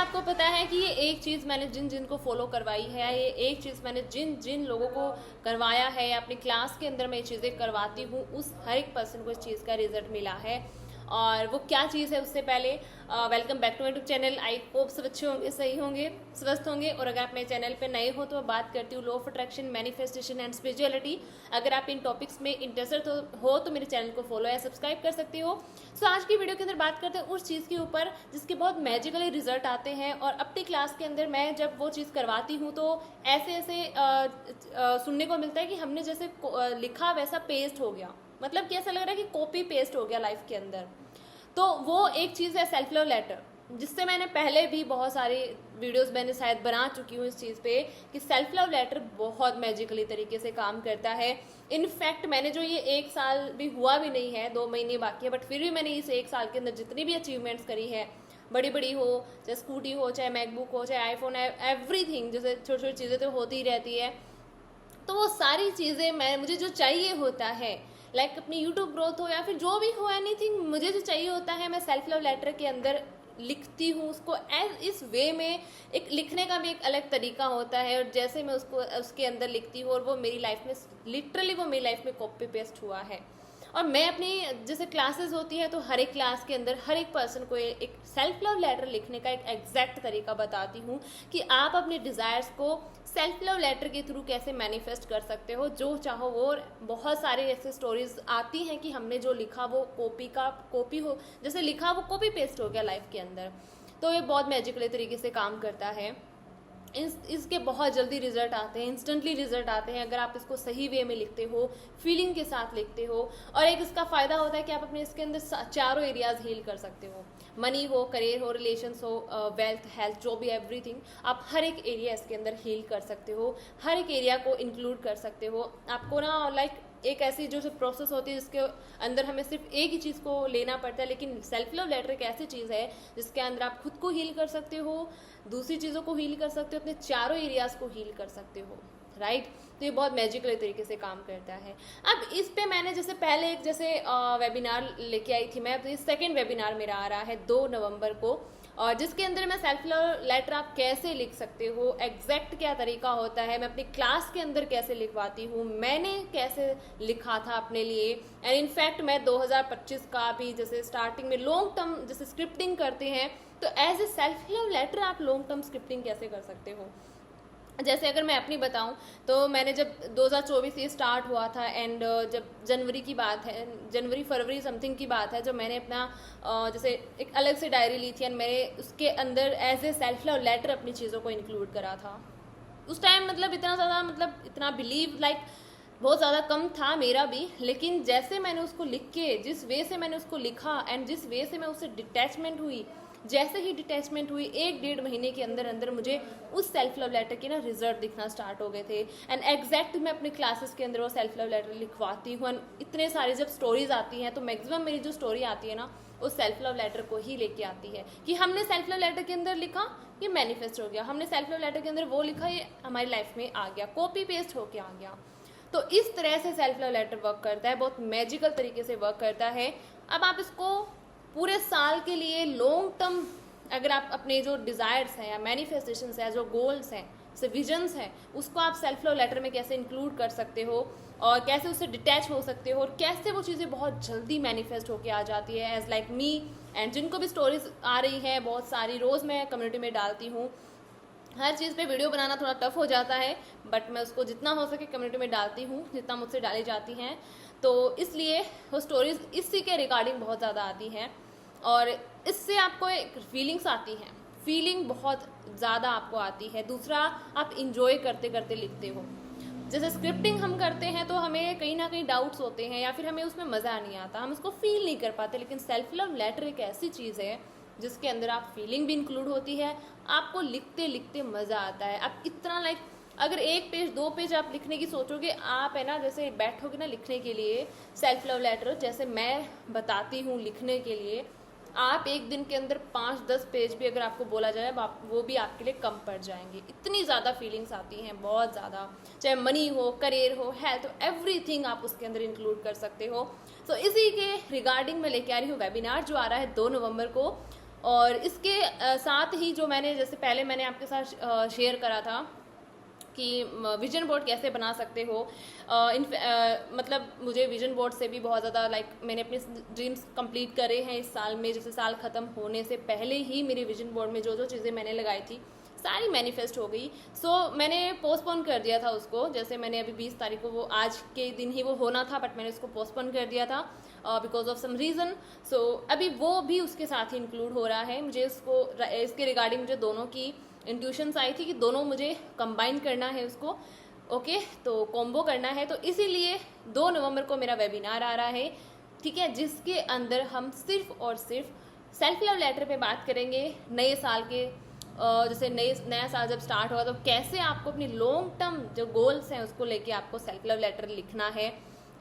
आपको पता है कि ये एक चीज़ मैंने जिन जिन को फॉलो करवाई है, ये एक चीज़ मैंने जिन जिन लोगों को करवाया है या अपनी क्लास के अंदर मैं ये चीज़ें करवाती हूँ, उस हर एक पर्सन को इस चीज़ का रिजल्ट मिला है। और वो क्या चीज़ है, उससे पहले welcome back to my YouTube channel. I hope सब अच्छे होंगे, सही होंगे, स्वस्थ होंगे। और अगर आप मेरे चैनल पे नए हो तो मैं बात करती हूँ law of attraction, manifestation and spirituality. अगर आप इन टॉपिक्स में इंटरेस्टेड हो तो मेरे चैनल को फॉलो या सब्सक्राइब कर सकते हो। सो आज की वीडियो के अंदर बात करते हैं उस चीज़ के ऊपर जिसके बहुत मैजिकली रिजल्ट आते हैं। और अपनी क्लास के अंदर मैं जब वो चीज़ करवाती हूँ तो ऐसे ऐसे सुनने को मिलता है कि हमने जैसे लिखा वैसा पेस्ट हो गया। मतलब कैसा लग रहा है कि कॉपी पेस्ट हो गया लाइफ के अंदर। तो वो एक चीज़ है सेल्फ लव लेटर, जिससे मैंने पहले भी बहुत सारी वीडियोस मैंने शायद बना चुकी हूँ इस चीज़ पे कि सेल्फ लव लेटर बहुत मैजिकली तरीके से काम करता है। इनफैक्ट मैंने जो ये 1 साल भी हुआ भी नहीं है, 2 महीने बाकी है, बट फिर भी मैंने इस 1 साल के अंदर जितनी भी अचीवमेंट्स करी है, बड़ी बड़ी हो, चाहे स्कूटी हो, चाहे मैकबुक हो, चाहे आईफोन, एवरीथिंग, जैसे छोटी छोटी चीज़ें तो होती ही रहती है। तो वो सारी चीज़ें मुझे जो चाहिए होता है, लाइक अपनी यूट्यूब ग्रोथ हो या फिर जो भी हो, एनीथिंग मुझे जो चाहिए होता है, मैं सेल्फ लव लेटर के अंदर लिखती हूँ उसको इस वे में। एक लिखने का भी एक अलग तरीका होता है, और जैसे मैं उसको उसके अंदर लिखती हूँ और वो मेरी लाइफ में लिटरली वो मेरी लाइफ में कॉपी पेस्ट हुआ है। और मैं अपनी जैसे क्लासेस होती है तो हर एक क्लास के अंदर हर एक पर्सन को एक सेल्फ लव लेटर लिखने का एक एग्जैक्ट तरीका बताती हूँ कि आप अपने डिज़ायर्स को सेल्फ लव लेटर के थ्रू कैसे मैनिफेस्ट कर सकते हो जो चाहो वो। बहुत सारे ऐसे स्टोरीज आती हैं कि हमने जो लिखा वो कॉपी हो, जैसे लिखा वो कॉपी पेस्ट हो गया लाइफ के अंदर। तो ये बहुत मैजिकल तरीके से काम करता है। इसके बहुत जल्दी रिजल्ट आते हैं, इंस्टेंटली रिजल्ट आते हैं अगर आप इसको सही वे में लिखते हो, फीलिंग के साथ लिखते हो। और एक इसका फ़ायदा होता है कि आप अपने इसके अंदर चारों एरियाज हील कर सकते हो। मनी हो, करियर हो, रिलेशंस हो, वेल्थ, हेल्थ, जो भी एवरीथिंग, आप हर एक एरिया इसके अंदर हील कर सकते हो, हर एक एरिया को इंक्लूड कर सकते हो। आपको ना लाइक एक ऐसी जो प्रोसेस होती है जिसके अंदर हमें सिर्फ एक ही चीज़ को लेना पड़ता है, लेकिन सेल्फ लव लेटर एक ऐसी चीज़ है जिसके अंदर आप खुद को हील कर सकते हो, दूसरी चीज़ों को हील कर सकते हो, अपने चारों एरियाज को हील कर सकते हो, राइट। तो ये बहुत मैजिकल तरीके से काम करता है। अब इस पे मैंने जैसे पहले एक जैसे वेबिनार लेके आई थी मैं, तो सेकेंड वेबिनार मेरा आ रहा है 2 नवंबर को, और जिसके अंदर मैं सेल्फ लव लेटर आप कैसे लिख सकते हो, एग्जैक्ट क्या तरीका होता है, मैं अपनी क्लास के अंदर कैसे लिखवाती हूँ, मैंने कैसे लिखा था अपने लिए। एंड इनफैक्ट मैं 2025 का भी जैसे स्टार्टिंग में लॉन्ग टर्म जैसे स्क्रिप्टिंग करते हैं, तो as a self love letter आप लॉन्ग टर्म स्क्रिप्टिंग कैसे कर सकते हो। जैसे अगर मैं अपनी बताऊं तो मैंने जब 2024 ये स्टार्ट हुआ था, एंड जब जनवरी की बात है, जनवरी फरवरी समथिंग की बात है, जब मैंने अपना जैसे एक अलग से डायरी ली थी, एंड मैंने उसके अंदर as a self love letter अपनी चीज़ों को इंक्लूड करा था। उस टाइम मतलब इतना ज़्यादा, मतलब इतना बिलीव लाइक बहुत ज़्यादा कम था मेरा भी, लेकिन जैसे मैंने उसको लिख के, जिस वे से मैंने उसको लिखा एंड जिस वे से मैं उससे डिटैचमेंट हुई, जैसे ही डिटैचमेंट हुई 1-1.5 महीने के अंदर अंदर मुझे उस सेल्फ लव लेटर के ना रिजल्ट दिखना स्टार्ट हो गए थे। एंड एग्जैक्ट मैं अपने क्लासेस के अंदर वो सेल्फ लव लेटर लिखवाती हूँ। इतने सारे जब स्टोरीज आती हैं तो मैक्सिमम मेरी जो स्टोरी आती है ना, उस सेल्फ लव लेटर को ही लेके आती है कि हमने सेल्फ लव लेटर के अंदर लिखा, ये मैनिफेस्ट हो गया, हमने सेल्फ लव लेटर के अंदर वो लिखा, ये हमारी लाइफ में आ गया, कॉपी पेस्ट होके आ गया। तो इस तरह से सेल्फ लव लेटर वर्क करता है, बहुत मैजिकल तरीके से वर्क करता है। अब आप इसको पूरे साल के लिए लॉन्ग टर्म, अगर आप अपने जो डिज़ायर्स हैं या मैनिफेस्टेशंस हैं, जो गोल्स हैं, जैसे विजन्स हैं, उसको आप सेल्फ लव लेटर में कैसे इंक्लूड कर सकते हो और कैसे उससे डिटैच हो सकते हो, और कैसे वो चीज़ें बहुत जल्दी मैनिफेस्ट होके आ जाती है, एज लाइक मी। एंड जिनको भी स्टोरीज आ रही हैं बहुत सारी, रोज़ मैं कम्युनिटी में डालती हूँ। हर चीज़ पे वीडियो बनाना थोड़ा टफ हो जाता है, बट मैं उसको जितना हो सके कम्युनिटी में डालती हूँ, जितना मुझसे डाली जाती हैं। तो इसलिए वो स्टोरीज इसी के रिगार्डिंग बहुत ज़्यादा आती हैं, और इससे आपको एक फीलिंग्स आती हैं, फीलिंग बहुत ज़्यादा आपको आती है। दूसरा, आप इंजॉय करते करते लिखते हो। जैसे स्क्रिप्टिंग हम करते हैं तो हमें कहीं ना कहीं डाउट्स होते हैं या फिर हमें उसमें मज़ा नहीं आता, हम उसको फील नहीं कर पाते। लेकिन सेल्फ लव लेटर एक ऐसी चीज़ है जिसके अंदर आप फीलिंग भी इंक्लूड होती है, आपको लिखते लिखते मज़ा आता है। आप इतना लाइक अगर 1 पेज 2 पेज आप लिखने की सोचोगे, आप है ना जैसे बैठोगे ना लिखने के लिए सेल्फ लव लेटर, जैसे मैं बताती हूँ लिखने के लिए, आप एक दिन के अंदर 5-10 पेज भी अगर आपको बोला जाए, वो भी आपके लिए कम पड़ जाएंगे। इतनी ज़्यादा फीलिंग्स आती हैं, बहुत ज़्यादा, चाहे मनी हो, करियर हो, हेल्थ हो, एवरीथिंग आप उसके अंदर इंक्लूड कर सकते हो। इसी के रिगार्डिंग मैं लेके आ रही हूँ वेबिनार जो आ रहा है 2 नवंबर को, और इसके साथ ही जो मैंने जैसे पहले मैंने आपके साथ शेयर करा था कि विजन बोर्ड कैसे बना सकते हो, मतलब मुझे विजन बोर्ड से भी बहुत ज़्यादा मैंने अपने ड्रीम्स कंप्लीट करे हैं इस साल में। जैसे साल ख़त्म होने से पहले ही मेरे विजन बोर्ड में जो जो चीज़ें मैंने लगाई थी सारी मैनिफेस्ट हो गई। मैंने पोस्टपोन कर दिया था उसको। जैसे मैंने अभी 20 तारीख को, वो आज के दिन ही वो होना था, बट मैंने उसको पोस्टपोन कर दिया था बिकॉज ऑफ सम रीज़न। अभी वो भी उसके साथ ही इंक्लूड हो रहा है। मुझे इसके रिगार्डिंग मुझे दोनों की इंट्यूशंस आई थी कि दोनों मुझे कंबाइन करना है उसको, ओके, तो कॉम्बो करना है। तो इसीलिए 2 नवंबर को मेरा वेबिनार आ रहा है, ठीक है, जिसके अंदर हम सिर्फ और सिर्फ सेल्फ लव लेटर पे बात करेंगे। नए साल के जैसे नया साल जब स्टार्ट होगा तो कैसे आपको अपनी लॉन्ग टर्म जो गोल्स हैं उसको लेके आपको सेल्फ लव लेटर लिखना है,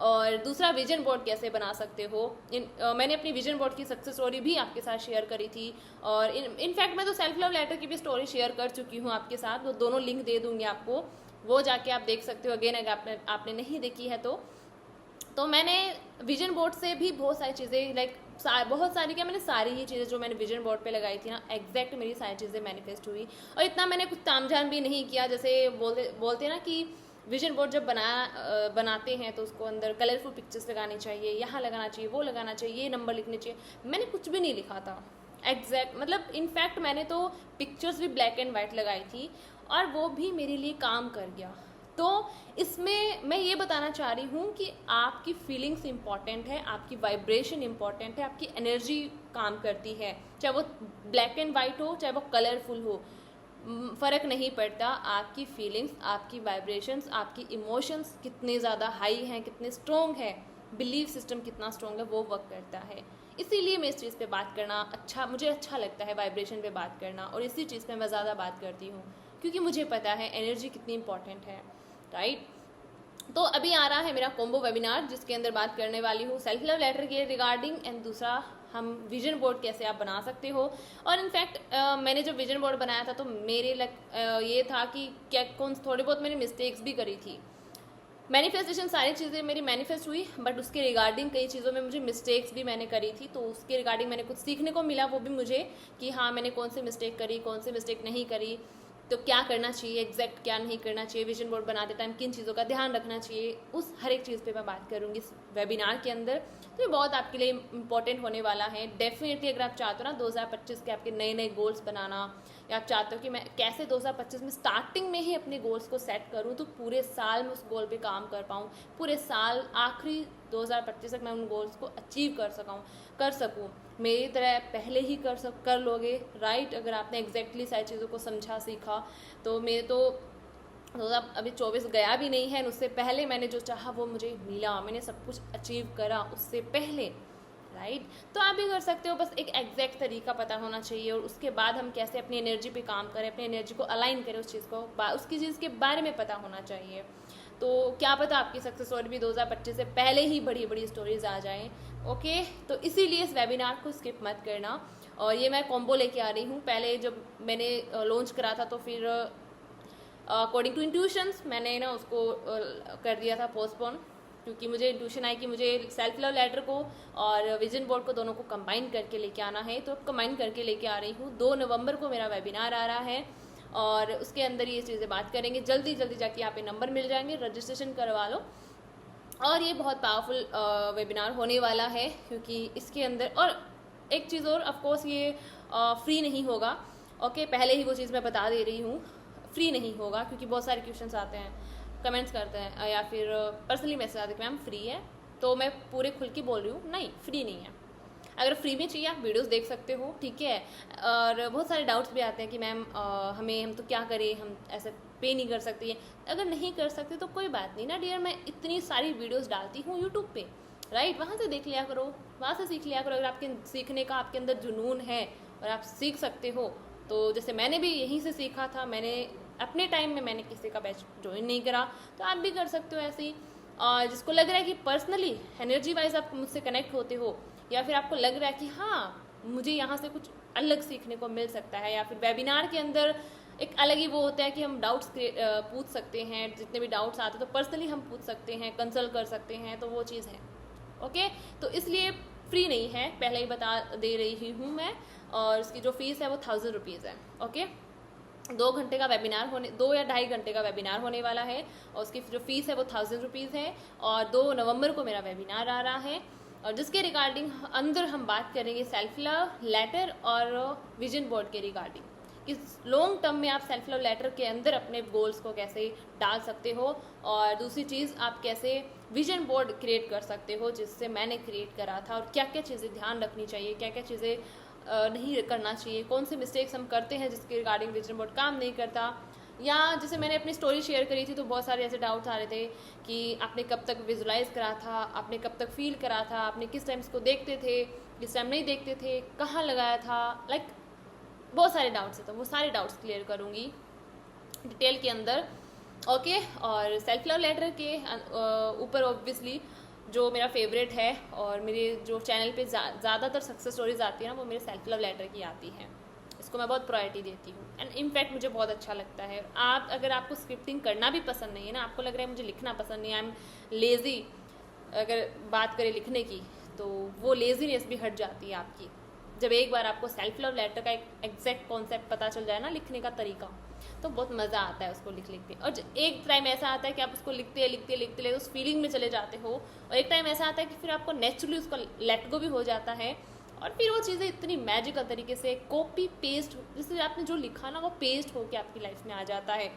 और दूसरा विजन बोर्ड कैसे बना सकते हो। मैंने अपनी विजन बोर्ड की सक्सेस स्टोरी भी आपके साथ शेयर करी थी, और इनफैक्ट मैं तो सेल्फ लव लेटर की भी स्टोरी शेयर कर चुकी हूँ आपके साथ। वो दोनों लिंक दे दूंगी आपको, वो जाके आप देख सकते हो अगेन, अगर आपने नहीं देखी है तो मैंने विजन बोर्ड से भी बहुत सारी चीज़ें बहुत सारी क्या, मैंने सारी ही चीज़ें जो मैंने विजन बोर्ड पे लगाई थी ना, एग्जैक्ट मेरी सारी चीज़ें मैनिफेस्ट हुई। और इतना मैंने कुछ तामझाम भी नहीं किया। जैसे बोलते ना कि विजन बोर्ड जब बनाते हैं तो उसको अंदर कलरफुल पिक्चर्स लगानी चाहिए, यहाँ लगाना चाहिए, वो लगाना चाहिए, ये नंबर लिखने चाहिए। मैंने कुछ भी नहीं लिखा था एग्जैक्ट, मतलब इनफैक्ट मैंने तो पिक्चर्स भी ब्लैक एंड वाइट लगाई थी, और वो भी मेरे लिए काम कर गया। तो इसमें मैं ये बताना चाह रही हूँ कि आपकी फीलिंग्स इंपॉर्टेंट है, आपकी वाइब्रेशन इंपॉर्टेंट है, आपकी एनर्जी काम करती है, चाहे वो ब्लैक एंड वाइट हो, चाहे वो कलरफुल हो, फ़र्क नहीं पड़ता। आपकी फीलिंग्स, आपकी वाइब्रेशंस, आपकी इमोशंस कितने ज़्यादा हाई हैं, कितने स्ट्रॉन्ग है, बिलीव सिस्टम कितना स्ट्रॉन्ग है, वो वर्क करता है। इसीलिए मैं इस चीज़ पे बात करना मुझे अच्छा लगता है, वाइब्रेशन पे बात करना, और इसी चीज़ पे मैं ज़्यादा बात करती हूँ क्योंकि मुझे पता है एनर्जी कितनी इंपॉर्टेंट है, राइट। तो अभी आ रहा है मेरा कॉम्बो वेबिनार, जिसके अंदर बात करने वाली हूँ सेल्फ लव लेटर के रिगार्डिंग, एंड दूसरा हम विजन बोर्ड कैसे आप बना सकते हो। और इनफैक्ट मैंने जब विजन बोर्ड बनाया था तो मेरे ये था कि क्या थोड़ी बहुत मैंने मिस्टेक्स भी करी थी। मैनिफेस्टेशन सारी चीज़ें मेरी मैनिफेस्ट हुई, बट उसके रिगार्डिंग कई चीज़ों में मुझे मिस्टेक्स भी मैंने करी थी, तो उसके रिगार्डिंग मैंने कुछ सीखने को मिला, वो भी मुझे कि हाँ मैंने कौन सी मिस्टेक करी, कौन सी मिस्टेक नहीं करी, तो क्या करना चाहिए, एग्जैक्ट क्या नहीं करना चाहिए, विजन बोर्ड बनाते टाइम किन चीज़ों का ध्यान रखना चाहिए, उस हर एक चीज़ पे मैं बात करूँगी इस वेबिनार के अंदर। तो ये बहुत आपके लिए इंपॉर्टेंट होने वाला है डेफिनेटली। अगर आप चाहते हो ना 2025 के आपके नए नए गोल्स बनाना, या आप चाहते हो कि मैं कैसे 2025 में स्टार्टिंग में ही अपने गोल्स को सेट करूं तो पूरे साल में उस गोल पे काम कर पाऊं, पूरे साल आखिरी 2025 तक मैं उन गोल्स को अचीव कर सकूं, मेरी तरह पहले ही कर लोगे, राइट। अगर आपने एग्जैक्टली सारी चीज़ों को समझा सीखा तो मेरे तो अभी 24 गया भी नहीं है, उससे पहले मैंने जो चाहा वो मुझे मिला, मैंने सब कुछ अचीव करा उससे पहले, राइट। तो आप भी कर सकते हो, बस एक एग्जैक्ट तरीका पता होना चाहिए, और उसके बाद हम कैसे अपनी एनर्जी पे काम करें, अपनी एनर्जी को अलाइन करें उस चीज़ को, उसकी चीज़ के बारे में पता होना चाहिए। तो क्या पता आपकी सक्सेस स्टोरी भी 2025 से पहले ही बड़ी बड़ी स्टोरीज आ जाएं, ओके। तो इसीलिए इस वेबिनार को स्किप मत करना। और ये मैं कॉम्बो लेके आ रही हूँ। पहले जब मैंने लॉन्च करा था तो फिर अकॉर्डिंग टू इंट्यूशंस मैंने ना उसको कर दिया था पोस्टपोन, क्योंकि मुझे इंट्यूशन आई कि मुझे सेल्फ लव लेटर को और विजन बोर्ड को दोनों को कंबाइन करके लेके आना है। तो कंबाइन करके लेके आ रही हूँ। 2 नवंबर को मेरा वेबिनार आ रहा है, और उसके अंदर ये चीज़ें बात करेंगे। जल्दी जल्दी जाके यहाँ पे नंबर मिल जाएंगे, रजिस्ट्रेशन करवा लो। और ये बहुत पावरफुल वेबिनार होने वाला है, क्योंकि इसके अंदर और एक चीज़ और, ऑफकोर्स ये फ्री नहीं होगा, ओके, पहले ही वो चीज़ मैं बता दे रही हूँ, फ्री नहीं होगा, क्योंकि बहुत सारे क्वेश्चंस आते हैं, कमेंट्स करते हैं, या फिर पर्सनली मैसेज आते हैं कि मैम फ्री है। तो मैं पूरे खुल के बोल रही हूँ, नहीं फ्री नहीं है। अगर फ्री में चाहिए आप वीडियोस देख सकते हो, ठीक है। और बहुत सारे डाउट्स भी आते हैं कि मैम हम तो क्या करें, हम ऐसे पे नहीं कर सकते। अगर नहीं कर सकते तो कोई बात नहीं ना डियर, मैं इतनी सारी वीडियोस डालती हूँ यूट्यूब पे, राइट, वहाँ से देख लिया करो, वहाँ से सीख लिया करो। अगर आपके सीखने का आपके अंदर जुनून है और आप सीख सकते हो, तो जैसे मैंने भी यहीं से सीखा था, मैंने अपने टाइम में मैंने किसी का बैच ज्वाइन नहीं करा, तो आप भी कर सकते हो ऐसे ही। और जिसको लग रहा है कि पर्सनली एनर्जी वाइज आप मुझसे कनेक्ट होते हो, या फिर आपको लग रहा है कि हाँ मुझे यहाँ से कुछ अलग सीखने को मिल सकता है, या फिर वेबिनार के अंदर एक अलग ही वो होता है कि हम डाउट्स पूछ सकते हैं, जितने भी डाउट्स आते हैं तो पर्सनली हम पूछ सकते हैं, कंसल्ट कर सकते हैं, तो वो चीज़ है, ओके। तो इसलिए फ्री नहीं है, पहले ही बता दे रही हूँ मैं। और उसकी जो फीस है वो 1000 रुपीज़ है। ओके, 2 घंटे का वेबिनार होने 2 या 2.5 घंटे का वेबिनार होने वाला है और उसकी जो फीस है वो 1000 रुपीज़ है। और 2 नवंबर को मेरा वेबिनार आ रहा है और जिसके रिगार्डिंग अंदर हम बात करेंगे सेल्फ लव लेटर और विजन बोर्ड के रिगार्डिंग, कि लॉन्ग टर्म में आप सेल्फ लव लेटर के अंदर अपने गोल्स को कैसे डाल सकते हो, और दूसरी चीज़ आप कैसे विजन बोर्ड क्रिएट कर सकते हो जिससे मैंने क्रिएट करा था, और क्या क्या चीज़ें ध्यान रखनी चाहिए, क्या क्या चीज़ें नहीं करना चाहिए, कौन से मिस्टेक्स हम करते हैं जिसके रिगार्डिंग विजन बोर्ड काम नहीं करता। या जैसे मैंने अपनी स्टोरी शेयर करी थी तो बहुत सारे ऐसे डाउट्स आ रहे थे कि आपने कब तक विजुलाइज करा था, आपने कब तक फील करा था, आपने किस टाइम इसको देखते थे, किस टाइम नहीं देखते थे, कहाँ लगाया था, लाइक बहुत सारे डाउट्स हैं। तो वो सारे डाउट्स क्लियर करूँगी डिटेल के अंदर। ओके, और सेल्फ लव लेटर के ऊपर ऑब्वियसली जो मेरा फेवरेट है और मेरे जो चैनल पे ज़्यादातर सक्सेस स्टोरीज आती है ना वो मेरे सेल्फ लव लेटर की आती है। इसको मैं बहुत प्रायोरिटी देती हूँ एंड इनफैक्ट मुझे बहुत अच्छा लगता है। आप अगर आपको स्क्रिप्टिंग करना भी पसंद नहीं है ना, आपको लग रहा है मुझे लिखना पसंद नहीं है, आई एम लेज़ी, अगर बात करें लिखने की तो वो लेज़ीनेस भी हट जाती है आपकी जब एक बार आपको सेल्फ लव लेटर का एक एग्जैक्ट कॉन्सेप्ट पता चल जाए ना, लिखने का तरीका, तो बहुत मज़ा आता है उसको लिखते। और एक टाइम ऐसा आता है कि आप उसको लिखते उस फीलिंग में चले जाते हो, और एक टाइम ऐसा आता है कि फिर आपको नेचुरली उसका लेट गो भी हो जाता है और फिर वो चीज़ें इतनी मैजिकल तरीके से कॉपी पेस्ट, जैसे आपने जो लिखा ना वो पेस्ट होके आपकी लाइफ में आ जाता है।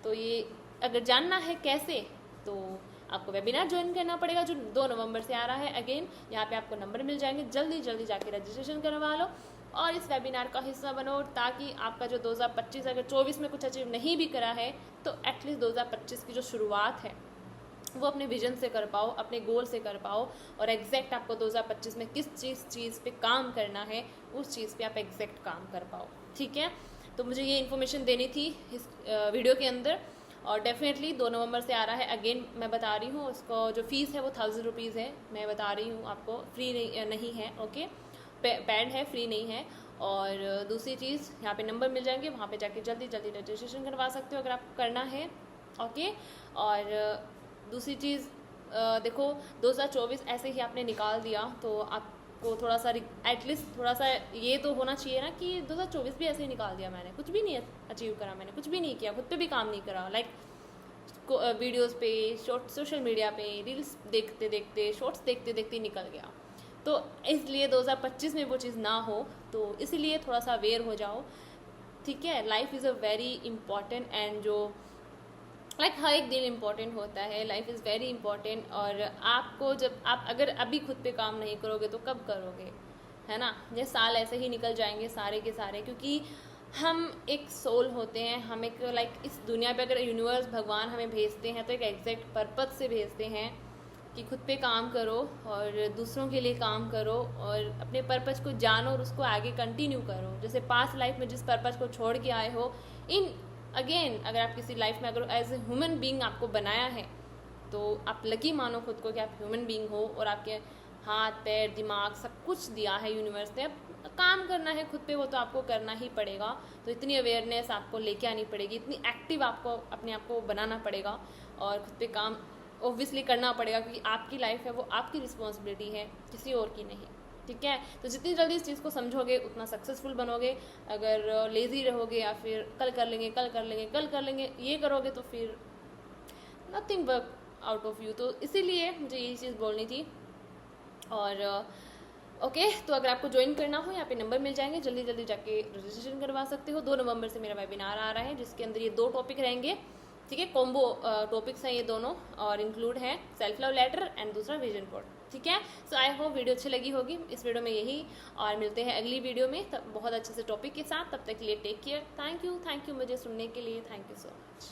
तो ये अगर जानना है कैसे, तो आपको वेबिनार ज्वाइन करना पड़ेगा जो 2 नवंबर से आ रहा है। अगेन यहाँ पे आपको नंबर मिल जाएंगे, जल्दी जल्दी जाके रजिस्ट्रेशन करवा लो और इस वेबिनार का हिस्सा बनो, ताकि आपका जो 2025 अगर 24 में कुछ अचीव नहीं भी करा है तो एटलीस्ट 2025 की जो शुरुआत है वो अपने विजन से कर पाओ, अपने गोल से कर पाओ, और एग्जैक्ट आपको 2025 में किस चीज़ पे काम करना है उस चीज़ पे आप एग्जैक्ट काम कर पाओ। ठीक है, तो मुझे ये इन्फॉर्मेशन देनी थी इस वीडियो के अंदर। और डेफिनेटली 2 नवंबर से आ रहा है। अगेन मैं बता रही हूँ, उसको जो फीस है वो 1000 रुपीज़ है। मैं बता रही हूँ आपको, फ्री नहीं है। ओके, पेड है, फ्री नहीं है। और दूसरी चीज़, यहाँ पे नंबर मिल जाएंगे, वहाँ पे जाके जल्दी जल्दी रजिस्ट्रेशन करवा सकते हो अगर आपको करना है। ओके, और दूसरी चीज़ देखो 2024 ऐसे ही आपने निकाल दिया तो आपको थोड़ा सा एटलीस्ट थोड़ा सा ये तो होना चाहिए ना कि 2024 भी ऐसे ही निकाल दिया, मैंने कुछ भी नहीं अचीव करा, मैंने कुछ भी नहीं किया, खुद पे भी काम नहीं करा, लाइक वीडियोस पे, सोशल मीडिया पे रील्स देखते देखते, शॉर्ट्स देखते देखते निकल गया। तो इसलिए 2025 में वो चीज़ ना हो, तो इसीलिए थोड़ा सा अवेयर हो जाओ। ठीक है, life is a very important and जो लाइक हर एक दिन इम्पॉर्टेंट होता है, लाइफ इज़ वेरी इंपॉर्टेंट। और आपको जब आप अगर अभी खुद पे काम नहीं करोगे तो कब करोगे, है ना। ये साल ऐसे ही निकल जाएंगे सारे के सारे, क्योंकि हम एक सोल होते हैं, हम एक लाइक इस दुनिया पे अगर यूनिवर्स भगवान हमें भेजते हैं तो एक एग्जैक्ट पर्पस से भेजते हैं कि खुद पे काम करो और दूसरों के लिए काम करो और अपने पर्पस को जानो और उसको आगे कंटिन्यू करो। जैसे पास्ट लाइफ में जिस पर्पस को छोड़ के आए हो, इन अगेन अगर आप किसी लाइफ में अगर एज ए ह्यूमन बीइंग आपको बनाया है तो आप लकी मानो खुद को कि आप ह्यूमन बीइंग हो और आपके हाथ पैर दिमाग सब कुछ दिया है यूनिवर्स ने। अब काम करना है खुद पे, वो तो आपको करना ही पड़ेगा। तो इतनी अवेयरनेस आपको लेके आनी पड़ेगी, इतनी एक्टिव आपको अपने आप को बनाना पड़ेगा और खुद पे काम ऑब्वियसली करना पड़ेगा, क्योंकि आपकी लाइफ है वो आपकी रिस्पॉन्सिबिलिटी है, किसी और की नहीं। ठीक है, तो जितनी जल्दी इस चीज़ को समझोगे उतना सक्सेसफुल बनोगे। अगर लेज़ी रहोगे या फिर कल कर लेंगे ये करोगे तो फिर nothing work out of you. तो इसीलिए मुझे यही चीज़ बोलनी थी। और ओके, तो अगर आपको ज्वाइन करना हो यहाँ पे नंबर मिल जाएंगे, जल्दी जल्दी जाके रजिस्ट्रेशन करवा सकते हो। 2 नवंबर से मेरा वेबिनार आ रहा है जिसके अंदर ये 2 टॉपिक रहेंगे। ठीक है, कॉम्बो टॉपिक्स हैं ये दोनों और इंक्लूड है सेल्फ लव लेटर एंड दूसरा विजन बोर्ड। ठीक है, सो आई होप वीडियो अच्छी लगी होगी इस वीडियो में यही, और मिलते हैं अगली वीडियो में तब बहुत अच्छे से टॉपिक के साथ। तब तक के लिए टेक केयर। थैंक यू मुझे सुनने के लिए, थैंक यू सो मच।